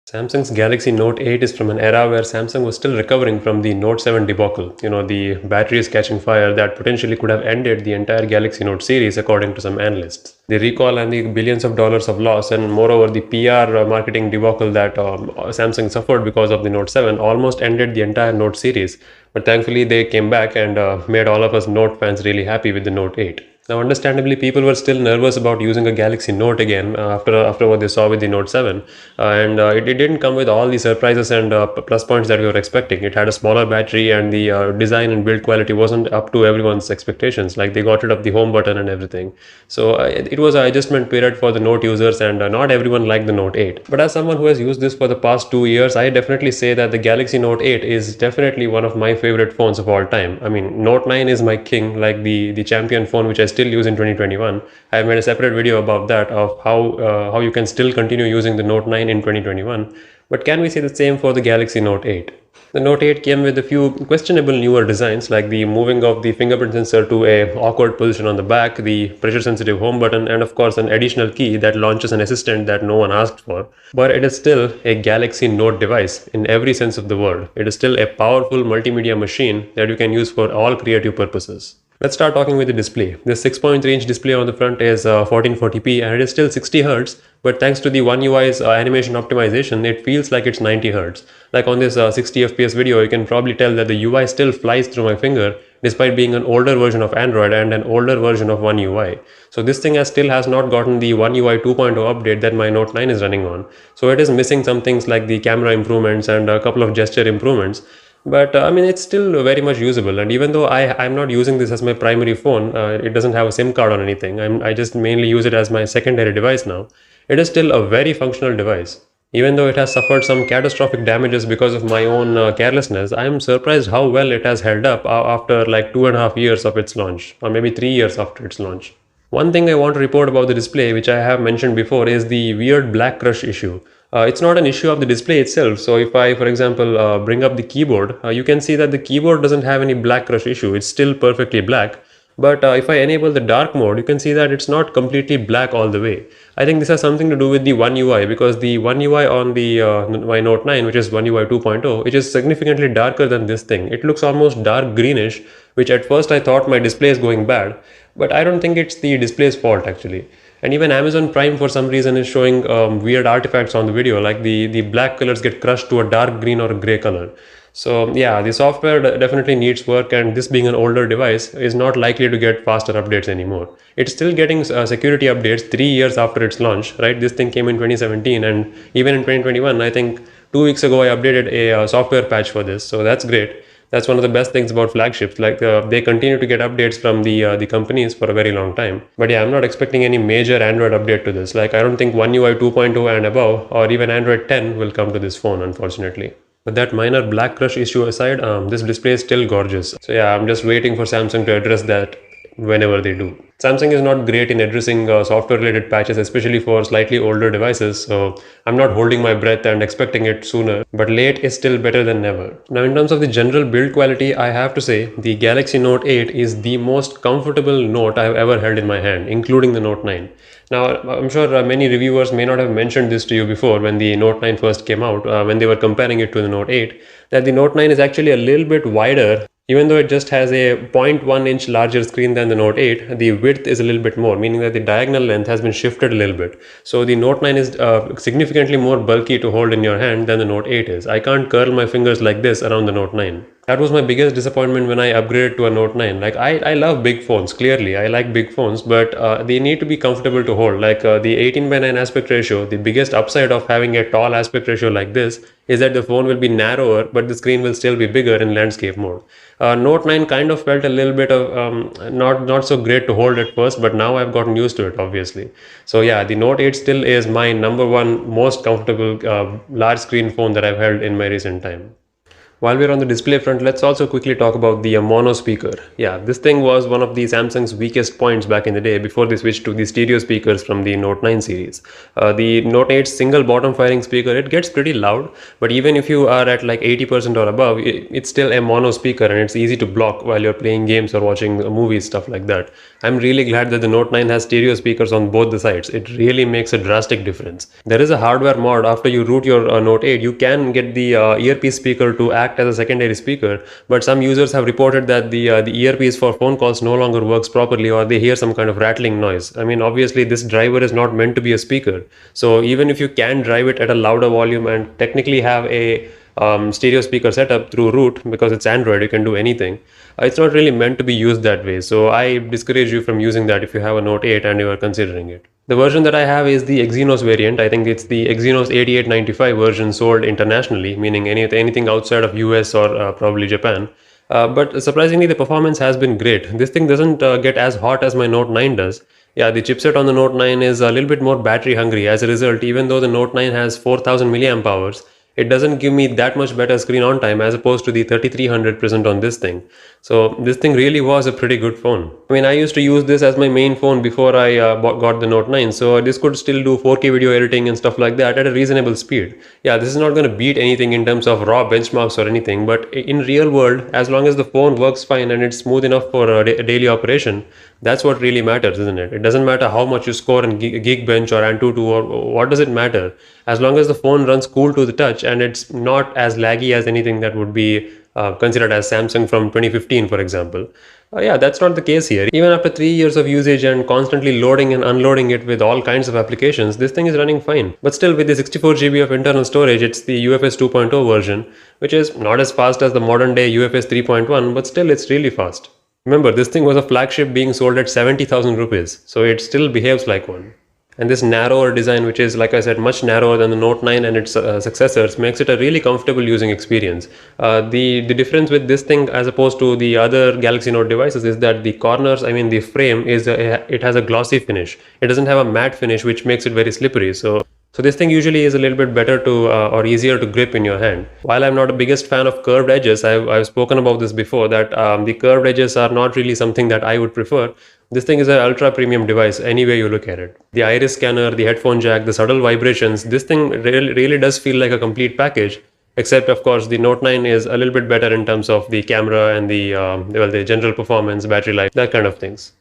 Samsung's Galaxy Note 8 is from an era where Samsung was still recovering from the Note 7 debacle. The battery is catching fire that potentially could have ended the entire Galaxy Note series, according to some analysts. The recall and the billions of dollars of loss, and moreover, the PR marketing debacle that Samsung suffered because of the Note 7 almost ended the entire Note series. But thankfully, they came back and made all of us Note fans really happy with the Note 8. Now, understandably, people were still nervous about using a Galaxy Note again after what they saw with the Note 7, and it didn't come with all the surprises and plus points that we were expecting. It had a smaller battery, and the design and build quality wasn't up to everyone's expectations. Like they got rid of the home button and everything, so it was an adjustment period for the Note users, and not everyone liked the Note 8. But as someone who has used this for the past 2 years, I definitely say that the Galaxy Note 8 is definitely one of my favorite phones of all time. I mean, Note 9 is my king, like the champion phone which I still use in 2021. I have made a separate video about that, of how you can still continue using the Note 9 in 2021. But can we say the same for the Galaxy Note 8? The Note 8 came with a few questionable newer designs, like the moving of the fingerprint sensor to a awkward position on the back, the pressure sensitive home button, and of course an additional key that launches an assistant that no one asked for. But it is still a Galaxy Note device in every sense of the word. It is still a powerful multimedia machine that you can use for all creative purposes. Let's start talking with the display. This 6.3-inch display on the front is 1440p, and it is still 60 Hz, but thanks to the One UI's animation optimization, it feels like it's 90 Hz. Like on this 60 FPS video, you can probably tell that the UI still flies through my finger, despite being an older version of Android and an older version of One UI. So this thing still has not gotten the One UI 2.0 update that my Note 9 is running on. So it is missing some things like the camera improvements and a couple of gesture improvements. But I mean, it's still very much usable. And even though I'm not using this as my primary phone, it doesn't have a SIM card or anything. I just mainly use it as my secondary device now. It is still a very functional device. Even though it has suffered some catastrophic damages because of my own carelessness, I am surprised how well it has held up after like 2.5 years of its launch, or maybe 3 years after its launch. One thing I want to report about the display, which I have mentioned before, is the weird black crush issue. It's not an issue of the display itself. So if I, for example, bring up the keyboard, you can see that the keyboard doesn't have any black crush issue. It's still perfectly black. But if I enable the dark mode, you can see that it's not completely black all the way. I think this has something to do with the One UI, because the One UI on the my Note 9, which is One UI 2.0, it is significantly darker than this thing. It looks almost dark greenish, which at first I thought my display is going bad, but I don't think it's the display's fault actually. And even Amazon Prime for some reason is showing weird artifacts on the video, like the black colors get crushed to a dark green or a gray color. So yeah, the software definitely needs work, and this being an older device is not likely to get faster updates anymore. It's still getting security updates 3 years after its launch, right? This thing came in 2017, and even in 2021, I think 2 weeks ago I updated a software patch for this, so that's great. That's one of the best things about flagships. Like they continue to get updates from the companies for a very long time. But yeah, I'm not expecting any major Android update to this. Like I don't think One UI 2.0 and above, or even Android 10 will come to this phone, unfortunately. But that minor black crush issue aside, this display is still gorgeous. So yeah, I'm just waiting for Samsung to address that whenever they do. Samsung is not great in addressing software related patches, especially for slightly older devices, so I'm not holding my breath and expecting it sooner, but late is still better than never. Now in terms of the general build quality, I have to say the Galaxy Note 8 is the most comfortable Note I have ever held in my hand, including the Note 9. Now, I'm sure many reviewers may not have mentioned this to you before when the Note 9 first came out, when they were comparing it to the Note 8, that the Note 9 is actually a little bit wider. Even though it just has a 0.1 inch larger screen than the Note 8, the width is a little bit more, meaning that the diagonal length has been shifted a little bit. So the Note 9 is significantly more bulky to hold in your hand than the Note 8 is. I can't curl my fingers like this around the Note 9. That was my biggest disappointment when I upgraded to a Note 9. Like I love big phones, clearly. I like big phones, but they need to be comfortable to hold. Like the 18:9 aspect ratio, the biggest upside of having a tall aspect ratio like this is that the phone will be narrower, but the screen will still be bigger in landscape mode. Note 9 kind of felt a little bit of not so great to hold at first, but now I've gotten used to it, obviously. So yeah, the Note 8 still is my number one most comfortable large screen phone that I've held in my recent time. While we're on the display front, let's also quickly talk about the mono speaker. Yeah, this thing was one of the Samsung's weakest points back in the day before they switched to the stereo speakers from the Note 9 series. The Note 8 single bottom firing speaker, it gets pretty loud, but even if you are at like 80% or above, it's still a mono speaker and it's easy to block while you're playing games or watching movies, stuff like that. I'm really glad that the Note 9 has stereo speakers on both the sides. It really makes a drastic difference. There is a hardware mod after you root your Note 8, you can get the earpiece speaker to act as a secondary speaker, but some users have reported that the earpiece for phone calls no longer works properly, or they hear some kind of rattling noise. I mean, obviously this driver is not meant to be a speaker, so even if you can drive it at a louder volume and technically have a stereo speaker setup through root, because it's Android, you can do anything. It's not really meant to be used that way, so I discourage you from using that if you have a Note 8 and you are considering it. The version that I have is the Exynos variant. I think it's the Exynos 8895 version sold internationally, meaning anything outside of US or probably Japan. But surprisingly, the performance has been great. This thing doesn't get as hot as my Note 9 does. Yeah, the chipset on the Note 9 is a little bit more battery hungry. As a result, even though the Note 9 has 4000 milliamp hours, it doesn't give me that much better screen on time as opposed to the 3300 present on this thing. So this thing really was a pretty good phone. I mean, I used to use this as my main phone before I got the Note 9, so this could still do 4K video editing and stuff like that at a reasonable speed. Yeah, this is not going to beat anything in terms of raw benchmarks or anything, but in real world, as long as the phone works fine and it's smooth enough for a daily operation, that's what really matters, isn't it? It doesn't matter how much you score in Geekbench or Antutu, or what does it matter? As long as the phone runs cool to the touch and it's not as laggy as anything that would be considered as Samsung from 2015, for example. Yeah, that's not the case here. Even after 3 years of usage and constantly loading and unloading it with all kinds of applications, this thing is running fine. But still, with the 64 GB of internal storage, it's the UFS 2.0 version, which is not as fast as the modern day UFS 3.1, but still it's really fast. Remember, this thing was a flagship being sold at 70,000 rupees, so it still behaves like one. And this narrower design, which is, like I said, much narrower than the Note 9 and its successors, makes it a really comfortable using experience. The difference with this thing as opposed to the other Galaxy Note devices is that the corners, I mean the frame, it has a glossy finish. It doesn't have a matte finish, which makes it very slippery. So this thing usually is a little bit better to or easier to grip in your hand. While I'm not a biggest fan of curved edges, I've spoken about this before, that the curved edges are not really something that I would prefer. This thing is an ultra premium device any way you look at it. The iris scanner, the headphone jack, the subtle vibrations, this thing really does feel like a complete package. Except, of course, the Note 9 is a little bit better in terms of the camera and the general performance, battery life, that kind of things.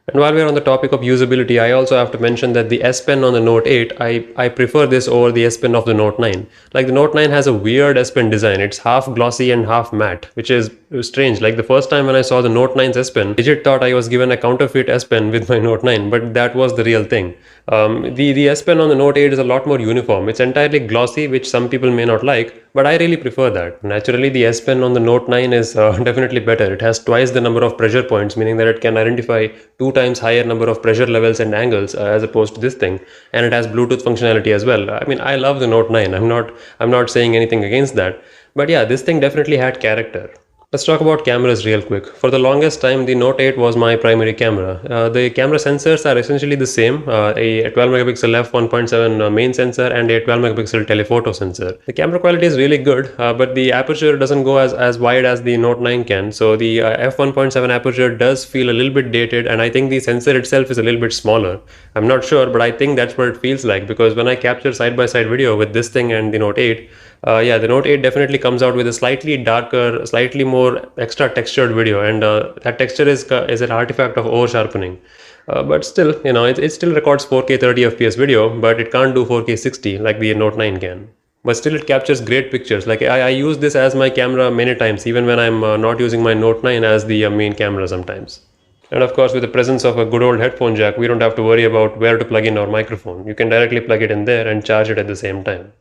And while we're on the topic of usability, I also have to mention that the S Pen on the Note 8, I prefer this over the S Pen of the Note 9. Like, the Note 9 has a weird S Pen design. It's half glossy and half matte, which is strange. Like, the first time when I saw the Note 9's S Pen, legit thought I was given a counterfeit S Pen with my Note 9, but that was the real thing. The S Pen on the Note 8 is a lot more uniform. It's entirely glossy, which some people may not like, but I really prefer that. Naturally, the S Pen on the Note 9 is definitely better. It has twice the number of pressure points, meaning that it can identify 2 times higher number of pressure levels and angles as opposed to this thing, and it has Bluetooth functionality as well. I mean, I love the Note 9. I'm not saying anything against that, but yeah, this thing definitely had character. Let's talk about cameras real quick. For the longest time, the Note 8 was my primary camera. The camera sensors are essentially the same, a 12 megapixel f1.7 main sensor and a 12 megapixel telephoto sensor. The camera quality is really good, but the aperture doesn't go as wide as the Note 9 can. So the f1.7 aperture does feel a little bit dated, and I think the sensor itself is a little bit smaller. I'm not sure, but I think that's what it feels like, because when I capture side-by-side video with this thing and the Note 8, yeah, the Note 8 definitely comes out with a slightly darker, slightly more extra textured video, and that texture is an artifact of over sharpening. But still, you know, it still records 4K 30 FPS video, but it can't do 4K 60 like the Note 9 can. But still, it captures great pictures. Like, I use this as my camera many times, even when I'm not using my Note 9 as the main camera sometimes. And of course, with the presence of a good old headphone jack, we don't have to worry about where to plug in our microphone. You can directly plug it in there and charge it at the same time.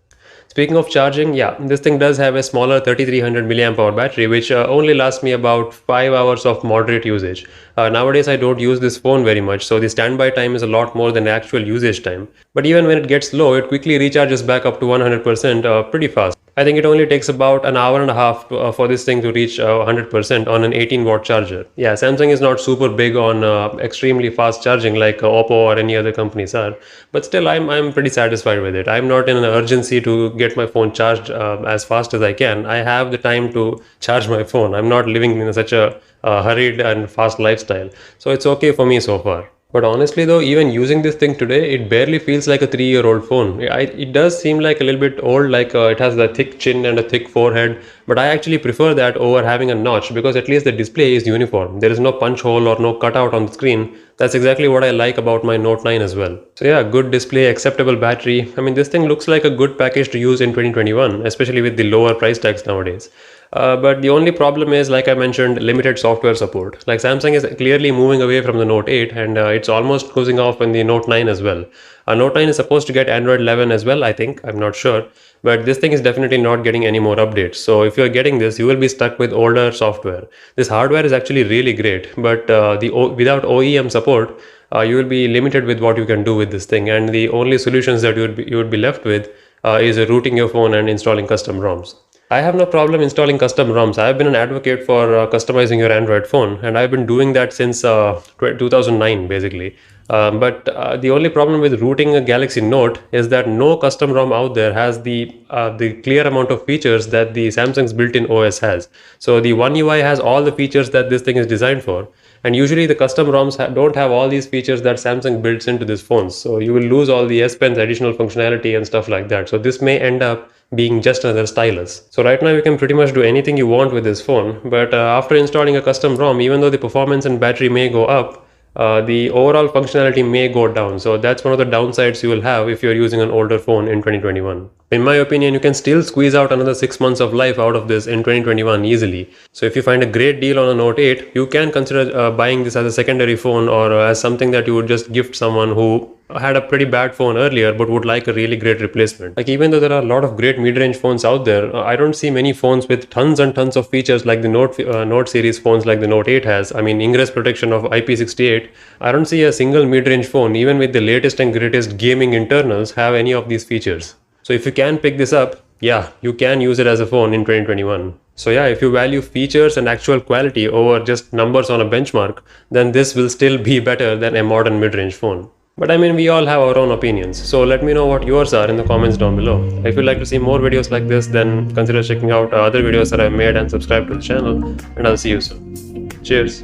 Speaking of charging, yeah, this thing does have a smaller 3300 milliamp hour battery, which only lasts me about 5 hours of moderate usage. Nowadays, I don't use this phone very much, so the standby time is a lot more than the actual usage time. But even when it gets low, it quickly recharges back up to 100% pretty fast. I think it only takes about an hour and a half for this thing to reach 100% on an 18-watt charger. Yeah, Samsung is not super big on extremely fast charging like Oppo or any other companies are, but still I'm pretty satisfied with it. I'm not in an urgency to get my phone charged as fast as I can. I have the time to charge my phone. I'm not living in such a hurried and fast lifestyle, so it's okay for me so far. But honestly, though, even using this thing today, it barely feels like a 3-year-old phone. It does seem like a little bit old, like it has the thick chin and a thick forehead. But I actually prefer that over having a notch because at least the display is uniform. There is no punch hole or no cutout on the screen. That's exactly what I like about my Note 9 as well. So yeah, good display, acceptable battery. I mean, this thing looks like a good package to use in 2021, especially with the lower price tags nowadays. But the only problem is, like I mentioned, limited software support. Like Samsung is clearly moving away from the Note 8 and it's almost closing off in the Note 9 as well. Note 9 is supposed to get Android 11 as well, I think. I'm not sure. But this thing is definitely not getting any more updates. So if you're getting this, you will be stuck with older software. This hardware is actually really great, but without OEM support, you will be limited with what you can do with this thing. And the only solutions that you would be left with is rooting your phone and installing custom ROMs. I have no problem installing custom ROMs. I have been an advocate for customizing your Android phone, and I've been doing that since 2009, basically. But the only problem with rooting a Galaxy Note is that no custom ROM out there has the clear amount of features that the Samsung's built-in OS has. So the One UI has all the features that this thing is designed for, and usually the custom ROMs don't have all these features that Samsung builds into these phones. So you will lose all the S Pen's additional functionality and stuff like that. So this may end up being just another stylus. So right now you can pretty much do anything you want with this phone, but after installing a custom ROM, even though the performance and battery may go up, the overall functionality may go down. So that's one of the downsides you will have if you're using an older phone in 2021. In my opinion, you can still squeeze out another 6 months of life out of this in 2021 easily. So if you find a great deal on a Note 8, you can consider buying this as a secondary phone or as something that you would just gift someone who had a pretty bad phone earlier but would like a really great replacement. Like, even though there are a lot of great mid-range phones out there, I don't see many phones with tons and tons of features like the Note series phones like the Note 8 has. I mean, ingress protection of IP68. I don't see a single mid-range phone, even with the latest and greatest gaming internals, have any of these features. So if you can pick this up, yeah, you can use it as a phone in 2021. So yeah, if you value features and actual quality over just numbers on a benchmark, then this will still be better than a modern mid-range phone. But I mean, we all have our own opinions, so let me know what yours are in the comments down below. If you'd like to see more videos like this, then consider checking out other videos that I've made and subscribe to the channel, and I'll see you soon. Cheers!